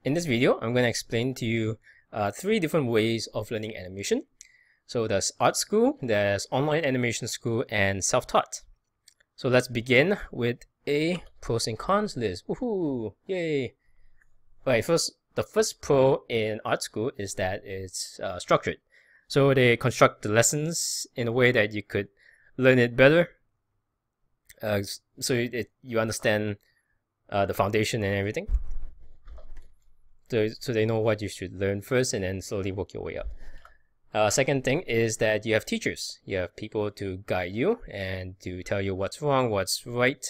In this video, I'm going to explain to you three different ways of learning animation. So there's art school, there's online animation school, and self-taught. So let's begin with a pros and cons list. Woohoo! Yay! Alright, the first pro in art school is that it's structured. So they construct the lessons in a way that you could learn it better. So you understand the foundation and everything. So they know what you should learn first and then slowly work your way up. Second thing is that you have teachers. You have people to guide you and to tell you what's wrong, what's right,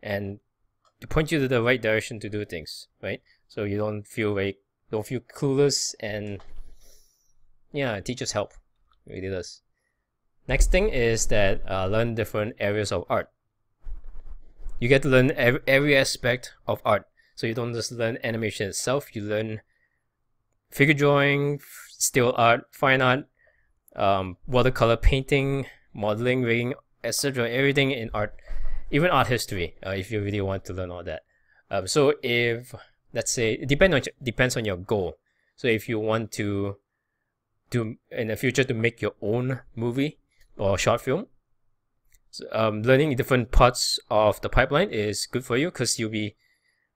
and to point you to the right direction to do things, right? So you don't feel clueless, and yeah, teachers help. It really does. Next thing is that learn different areas of art. You get to learn every aspect of art. So you don't just learn animation itself, you learn figure drawing, still art, fine art, watercolor painting, modeling, rigging, etc. Everything in art, even art history, if you really want to learn all that. So if, let's say, it depends on your goal. So if you want to in the future to make your own movie or short film, so, learning different parts of the pipeline is good for you, because you'll be,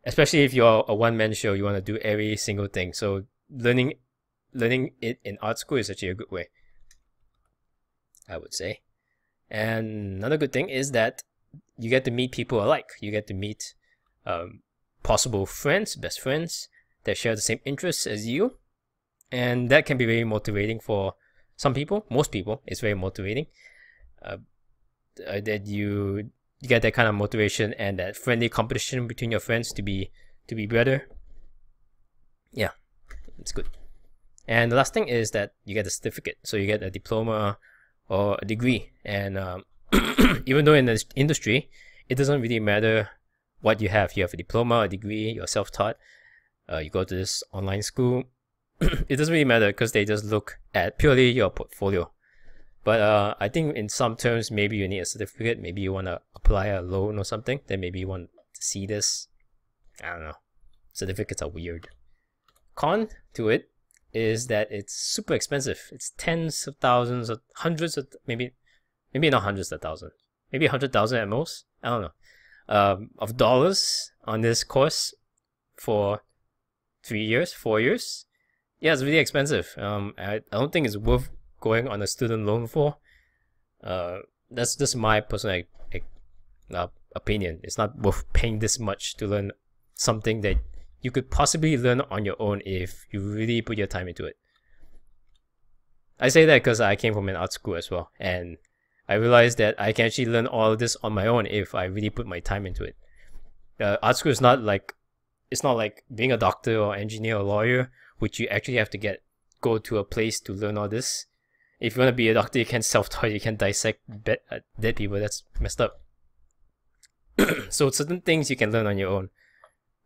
especially if you're a one-man show, you want to do every single thing. So learning it in art school is actually a good way, I would say. And another good thing is that you get to meet people alike. You get to meet possible friends, best friends that share the same interests as you, and that can be very motivating for some people. Most people, it's very motivating. That you get that kind of motivation and that friendly competition between your friends to be better. Yeah, it's good. And the last thing is that you get a certificate. So you get a diploma or a degree. And even though in this industry, it doesn't really matter what you have. You have a diploma, a degree, you're self-taught, you go to this online school. It doesn't really matter, because they just look at purely your portfolio. But I think in some terms, maybe you need a certificate. Maybe you want to apply a loan or something. Then maybe you want to see this. I don't know. Certificates are weird. Con to it is that it's super expensive. It's tens of thousands, or hundreds of, maybe not hundreds of thousands. Maybe 100,000 at most. I don't know. Of dollars on this course for 3 years, 4 years. Yeah, it's really expensive. I don't think it's worth going on a student loan for. That's just my personal opinion. It's not worth paying this much to learn something that you could possibly learn on your own if you really put your time into it. I say that because I came from an art school as well, and I realized that I can actually learn all of this on my own if I really put my time into it. Art school is not like being a doctor or engineer or lawyer, which you actually have to go to a place to learn all this. If you want to be a doctor, you can self-taught, you can dissect dead people. That's messed up. So certain things you can learn on your own.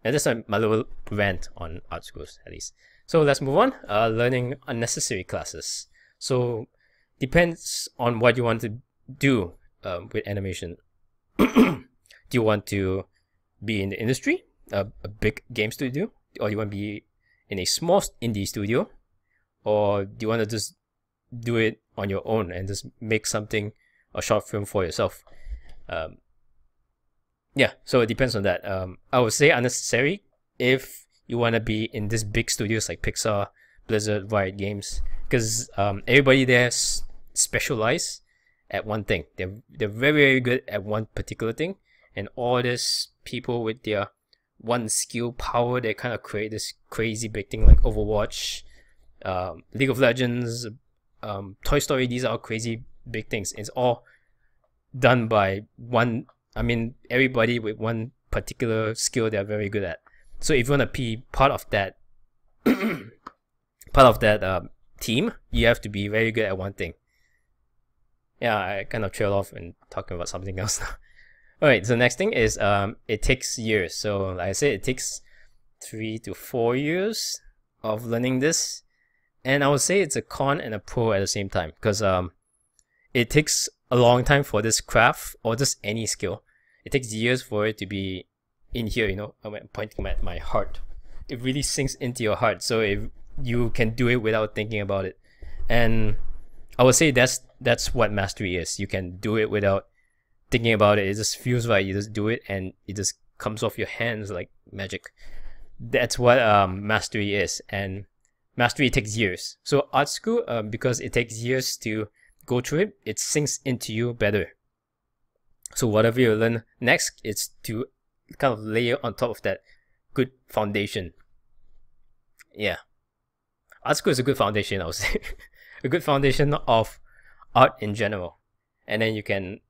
And that's my little rant on art schools, at least. So let's move on. Learning unnecessary classes. So depends on what you want to do with animation. Do you want to be in the industry, a big game studio, or you want to be in a small indie studio, or do you want to just do it on your own and just make a short film for yourself? Yeah, so it depends on that. I would say unnecessary if you want to be in these big studios like Pixar, Blizzard, Riot Games, because everybody there specialize at one thing. They're very, very good at one particular thing, and all these people with their one skill power, they kind of create this crazy big thing like Overwatch, League of Legends, Toy Story. These are crazy big things. It's all done by one. I mean, everybody with one particular skill they're very good at. So if you want to be part of that, team, you have to be very good at one thing. Yeah, I kind of trail off and talking about something else now. Alright, so next thing is it takes years. So like I said, it takes 3 to 4 years of learning this. And I would say it's a con and a pro at the same time, because it takes a long time for this craft or just any skill. It takes years for it to be in here, you know. I'm pointing at my heart. it really sinks into your heart, so you can do it without thinking about it. And I would say that's what mastery is. You can do it without thinking about it. It just feels right. You just do it and it just comes off your hands like magic. That's what mastery is. And mastery takes years. So art school, because it takes years to go through it, it sinks into you better. So whatever you learn next, it's to kind of layer on top of that good foundation. Yeah, art school is a good foundation, I would say. A good foundation of art in general. And then you can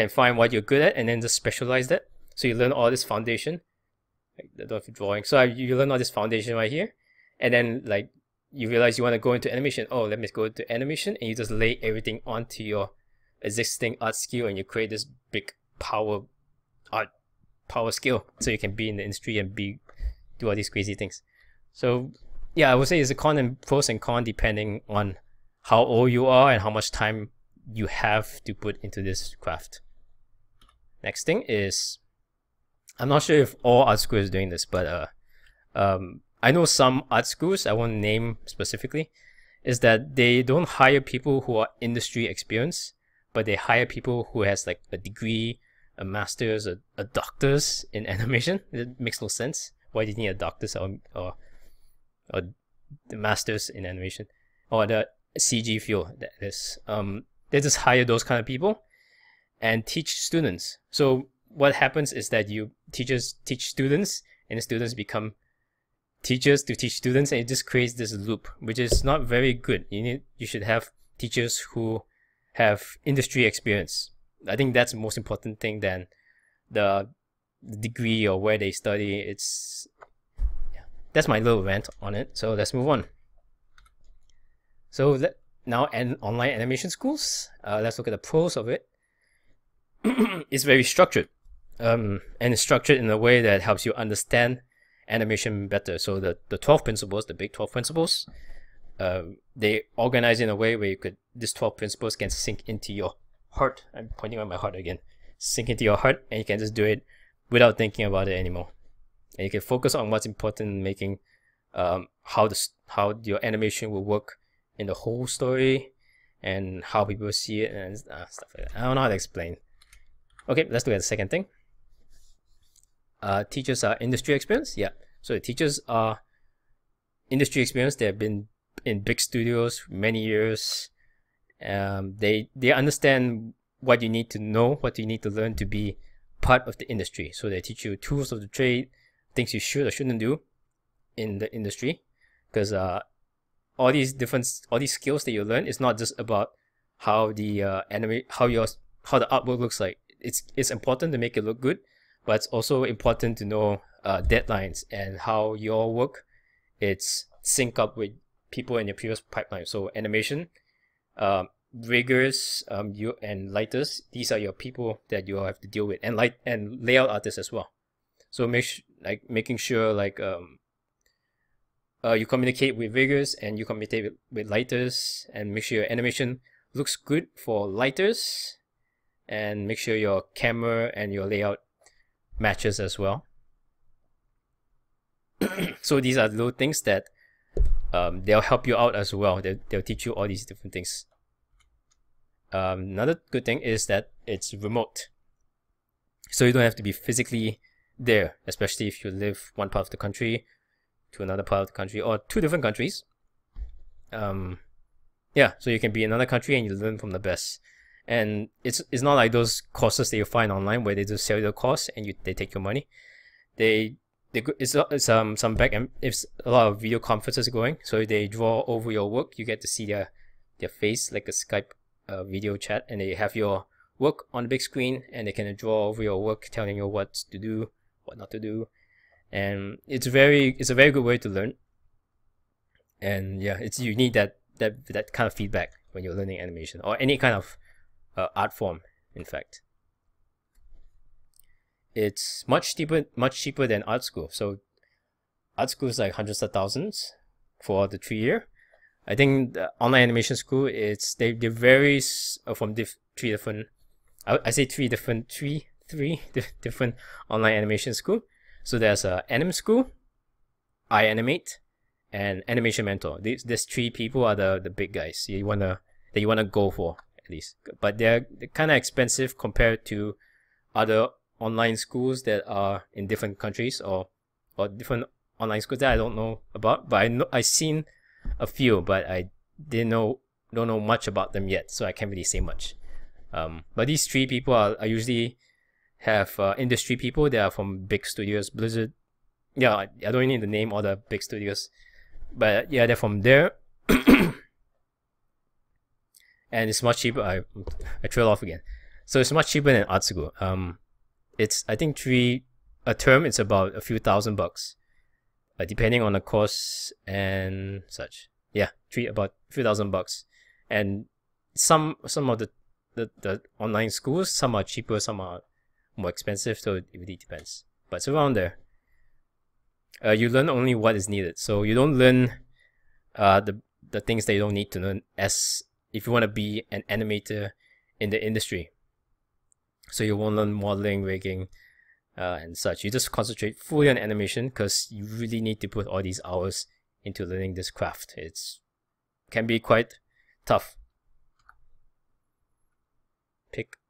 find what you're good at and then just specialize that. So you learn all this foundation, like the drawing. So you learn all this foundation right here, and then like you realize you want to go into animation. Oh, let me go into animation, and you just lay everything onto your existing art skill, and you create this big power skill, so you can be in the industry and do all these crazy things. So yeah, I would say it's a pros and cons depending on how old you are and how much time you have to put into this craft. Next thing is, I'm not sure if all art schools is doing this, but I know some art schools, I won't name specifically, is that they don't hire people who are industry experienced, but they hire people who has like a degree, a master's, a doctor's in animation. It makes no sense. Why do you need a doctor's or the master's in animation, or the CG field? That is, they just hire those kind of people and teach students. So what happens is that teachers teach students, and the students become teachers to teach students, and it just creates this loop, which is not very good. You should have teachers who have industry experience. I think that's the most important thing than the degree or where they study. That's my little rant on it. So let's move on. So now online animation schools. Let's look at the pros of it. It's very structured, and it's structured in a way that helps you understand animation better. So the 12 principles, the big 12 principles, they organize in a way where these 12 principles can sink into your heart. I'm pointing at my heart again. Sink into your heart, and you can just do it without thinking about it anymore. And you can focus on what's important in making how your animation will work in the whole story and how people see it and stuff like that. I don't know how to explain. Okay, let's look at the second thing. Teachers are industry experienced. Yeah, so the teachers are industry experienced. They have been in big studios for many years. They understand what you need to know, what you need to learn to be part of the industry. So they teach you tools of the trade, things you should or shouldn't do in the industry, because all these skills that you learn is not just about how the how the artwork looks like. It's important to make it look good, but it's also important to know deadlines and how your work it's sync up with people in your previous pipeline. So animation, riggers, and lighters, these are your people that you have to deal with, and layout artists as well. So making sure you communicate with riggers and you communicate with lighters, and make sure your animation looks good for lighters, and make sure your camera and your layout matches as well. So these are little things that they'll help you out as well. They'll teach you all these different things. Another good thing is that it's remote, so you don't have to be physically there, especially if you live one part of the country to another part of the country, or two different countries. Yeah, so you can be in another country and you learn from the best. And it's not like those courses that you find online where they just sell you the course and they take your money. It's some back end. It's a lot of video conferences going, so they draw over your work. You get to see their face, like a Skype video chat, and they have your work on the big screen, and they can draw over your work, telling you what to do, what not to do. And it's a very good way to learn. And yeah, you need that kind of feedback when you're learning animation or any kind of art form. In fact, it's much cheaper than art school. So art school is like hundreds of thousands for the 3-year. I think the online animation school, they vary from three different online animation school. So there's a anim school, iAnimate, and Animation Mentor. These three people are the big guys that you wanna go for at least. But they're kind of expensive compared to other online schools that are in different countries or different online schools that I don't know about. But I've seen a few, but I don't know much about them yet, so I can't really say much. But these three people are usually have industry people. They are from big studios, Blizzard. Yeah, I don't need to name all the big studios, but yeah, they're from there. And it's much cheaper. I trail off again. So it's much cheaper than art school. It's, I think, a term. It's about a few $1,000, depending on the course and such. Yeah, about a few $1,000. And some of the online schools, some are cheaper, some are more expensive. So it really depends. But it's around there. You learn only what is needed. So you don't learn the things that you don't need to learn as if you want to be an animator in the industry. So you won't learn modeling, rigging, and such. You just concentrate fully on animation because you really need to put all these hours into learning this craft. Can be quite tough.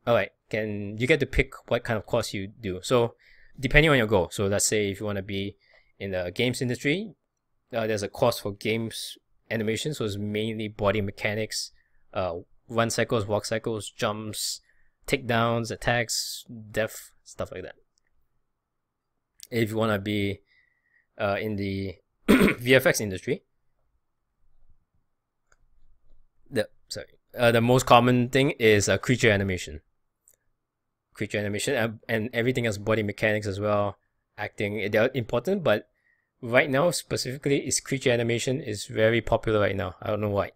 Alright, you get to pick what kind of course you do. So depending on your goal. So let's say if you want to be in the games industry, there's a course for games animation. So it's mainly body mechanics, run cycles, walk cycles, jumps, takedowns, attacks, depth, stuff like that. If you want to be in the VFX industry, the most common thing is creature animation. And everything else, body mechanics as well, acting, they're important, but right now specifically is creature animation is very popular right now. I don't know why.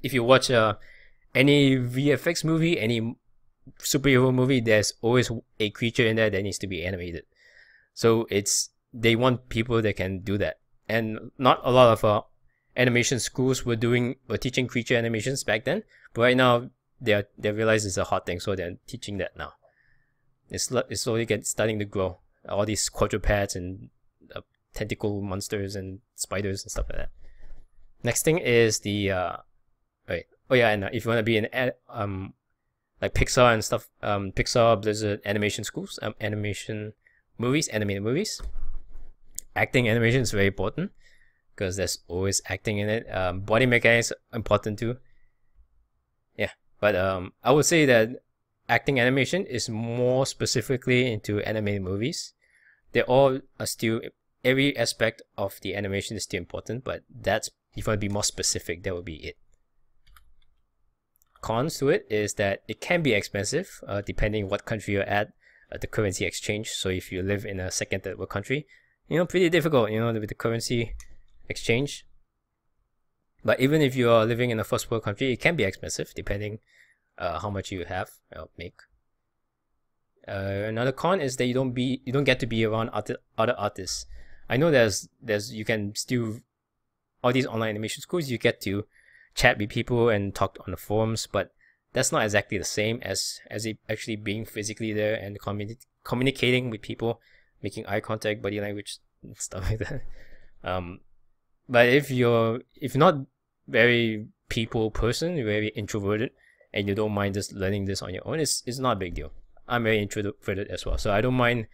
If you watch any VFX movie, any superhero movie, there's always a creature in there that needs to be animated. So they want people that can do that. And not a lot of animation schools were teaching creature animations back then, but right now they realize it's a hot thing, so they're teaching that now. It's slowly starting to grow. All these quadrupeds and tentacle monsters and spiders and stuff like that. Next thing is the and if you want to be in like Pixar and stuff, Pixar, Blizzard, animation schools, animated movies. Acting animation is very important because there's always acting in it. Body mechanics important too. Yeah, but I would say that acting animation is more specifically into animated movies. They all are still, every aspect of the animation is still important, but if you want to be more specific, that would be it. Cons to it is that it can be expensive, depending what country you're at the currency exchange. So if you live in a second, third world country, pretty difficult, with the currency exchange. But even if you are living in a first world country, it can be expensive, depending how much you have make. Another con is that you don't get to be around other artists. I know you can still, all these online animation schools, you get to chat with people and talk on the forums, but that's not exactly the same as it actually being physically there and communicating with people, making eye contact, body language, and stuff like that. But if you're not very people person, you're very introverted, and you don't mind just learning this on your own, it's not a big deal. I'm very introverted as well, so I don't mind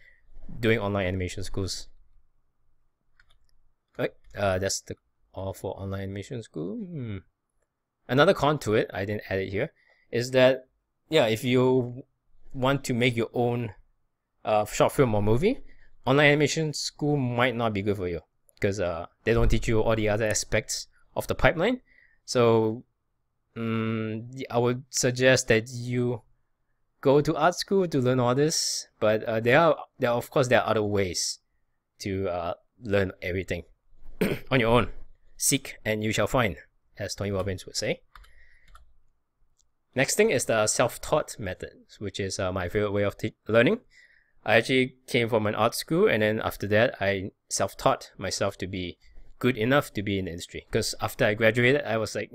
doing online animation schools. Right, that's all for online animation school. Another con to it, I didn't add it here, is that if you want to make your own short film or movie, online animation school might not be good for you because they don't teach you all the other aspects of the pipeline. So I would suggest that you go to art school to learn all this, but there are other ways to learn everything on your own. Seek and you shall find, as Tony Robbins would say. Next thing is the self-taught method, which is my favorite way of learning. I actually came from an art school, and then after that I self-taught myself to be good enough to be in the industry. Because after I graduated, I was like,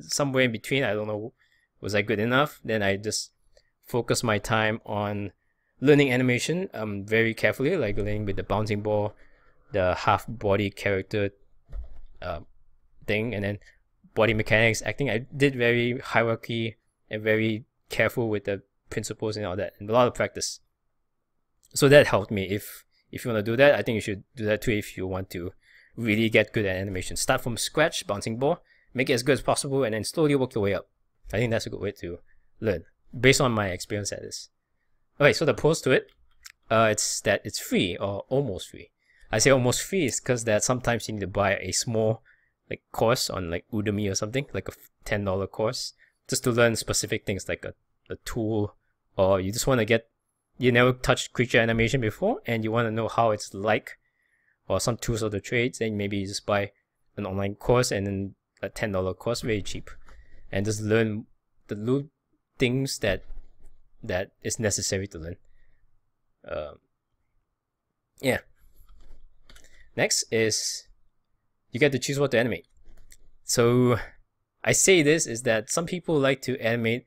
somewhere in between, I don't know, was I good enough? Then I just focused my time on learning animation very carefully, like learning with the bouncing ball, the half body character thing, and then body mechanics, acting. I did very hierarchy and very careful with the principles and all that, and a lot of practice. So that helped me. If you want to do that, I think you should do that too if you want to really get good at animation. Start from scratch, bouncing ball, make it as good as possible, and then slowly work your way up. I think that's a good way to learn, based on my experience at this. Okay, so the pros to it, it's that it's free or almost free. I say almost free is because that sometimes you need to buy a small like course on like Udemy or something, like a $10 course, just to learn specific things like a tool, or you just want to get, you never touched creature animation before and you want to know how it's like, or some tools or the trades, then maybe you just buy an online course and then a $10 course, very cheap, and just learn the little things that is necessary to learn. Yeah. Next is you get to choose what to animate. So I say this is that some people like to animate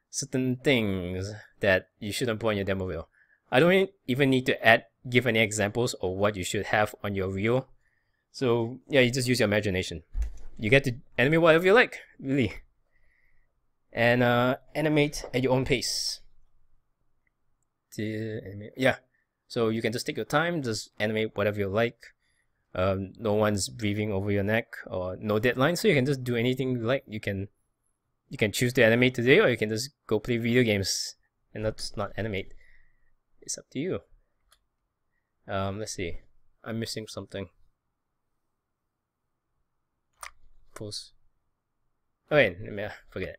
certain things that you shouldn't put on your demo reel. I don't even need to give any examples of what you should have on your reel. So yeah, you just use your imagination. You get to animate whatever you like, really. And animate at your own pace. Yeah, so you can just take your time, just animate whatever you like. No one's breathing over your neck, or no deadline, so you can just do anything you like. You can choose to animate today, or you can just go play video games and not animate. It's up to you. Let's see. I'm missing something. Pause. Okay, forget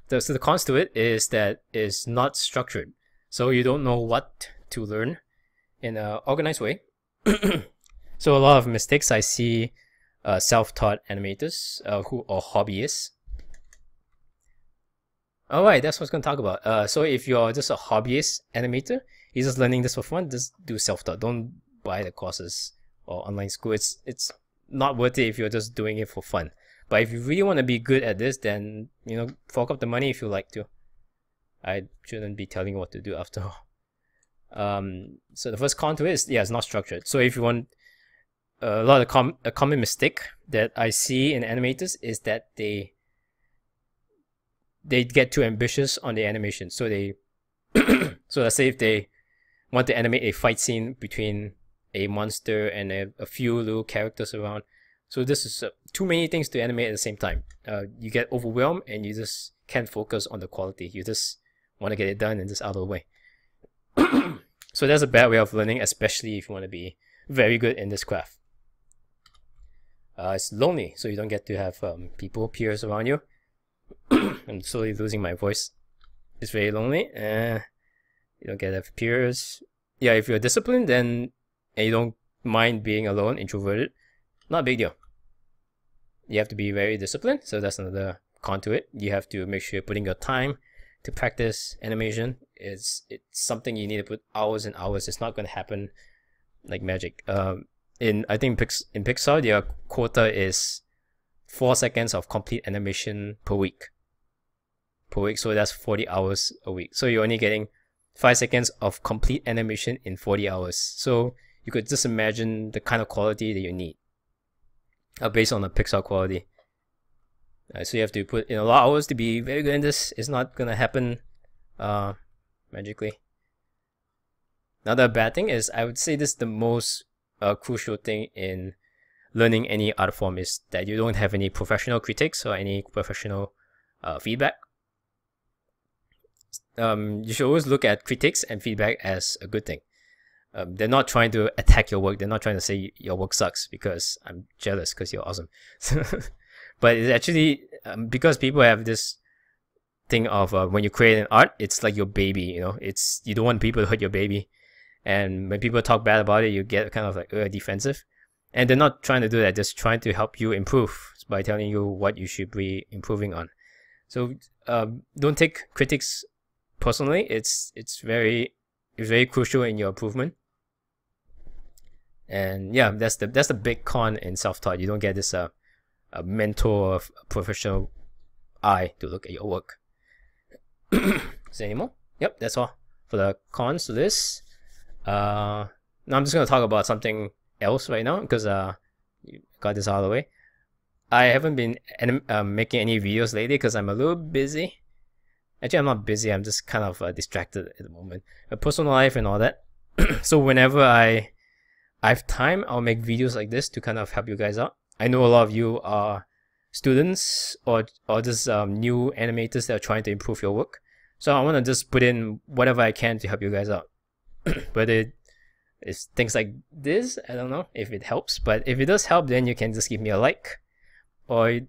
it. So the cons to it is that it's not structured. So you don't know what to learn in an organized way. So a lot of mistakes I see self-taught animators who are hobbyists. Alright, that's what I was going to talk about. So if you're just a hobbyist animator, you're just learning this for fun, just do self-taught. Don't buy the courses or online school. It's not worth it if you're just doing it for fun. But if you really want to be good at this, then, you know, fork up the money if you like to. I shouldn't be telling you what to do after all. So the first con to it is, yeah, it's not structured. So if you want, a common mistake that I see in animators is that they get too ambitious on the animation. So they, so let's say if they want to animate a fight scene between a monster and a few little characters around. So this is too many things to animate at the same time. You get overwhelmed and you just can't focus on the quality. You just want to get it done and just out of the way. So that's a bad way of learning, especially if you want to be very good in this craft. It's lonely, so you don't get to have people, peers around you. I'm slowly losing my voice. It's very lonely. You don't get to have peers. Yeah, if you're disciplined, then and you don't mind being alone, introverted, not a big deal. You have to be very disciplined, so that's another con to it. You have to make sure you're putting your time to practice animation. It's something you need to put hours and hours. It's not going to happen like magic. I think in Pixar, their quota is 4 seconds of complete animation per week. So that's 40 hours a week. So you're only getting 5 seconds of complete animation in 40 hours. So you could just imagine the kind of quality that you need based on the Pixar quality. So you have to put in a lot of hours to be very good in this. It's not going to happen magically. Another bad thing is, I would say this is the most crucial thing in learning any art form, is that you don't have any professional critics or any professional feedback. You should always look at critics and feedback as a good thing. They're not trying to attack your work. They're not trying to say your work sucks because I'm jealous because you're awesome. But it's actually because people have this thing of when you create an art, it's like your baby. You know, you don't want people to hurt your baby. And when people talk bad about it, you get kind of like defensive. And they're not trying to do that. They're just trying to help you improve by telling you what you should be improving on. So don't take critics personally. It's very crucial in your improvement. And yeah, that's the big con in self-taught. You don't get this a mentor of a professional eye to look at your work. Is there any more? Yep, that's all for the cons to this. Now I'm just going to talk about something else right now because you got this out of the way. I haven't been making any videos lately because I'm a little busy. Actually, I'm not busy. I'm just kind of distracted at the moment. Personal life and all that. So whenever I have time, I'll make videos like this to kind of help you guys out. I know a lot of you are students or just new animators that are trying to improve your work. So I want to just put in whatever I can to help you guys out. Whether it's things like this, I don't know if it helps. But if it does help, then you can just give me a like. Or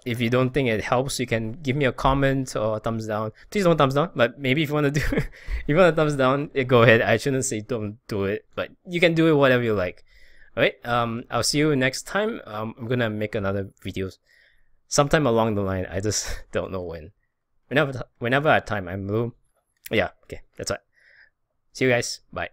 if you don't think it helps, you can give me a comment or a thumbs down. Please don't thumbs down, but maybe if you want to do if you want a thumbs down, go ahead. I shouldn't say don't do it, but you can do it whatever you like. Alright, I'll see you next time. I'm gonna make another video sometime along the line. I just don't know when. Whenever I have time, I'm a little... Yeah, okay, that's right. See you guys. Bye.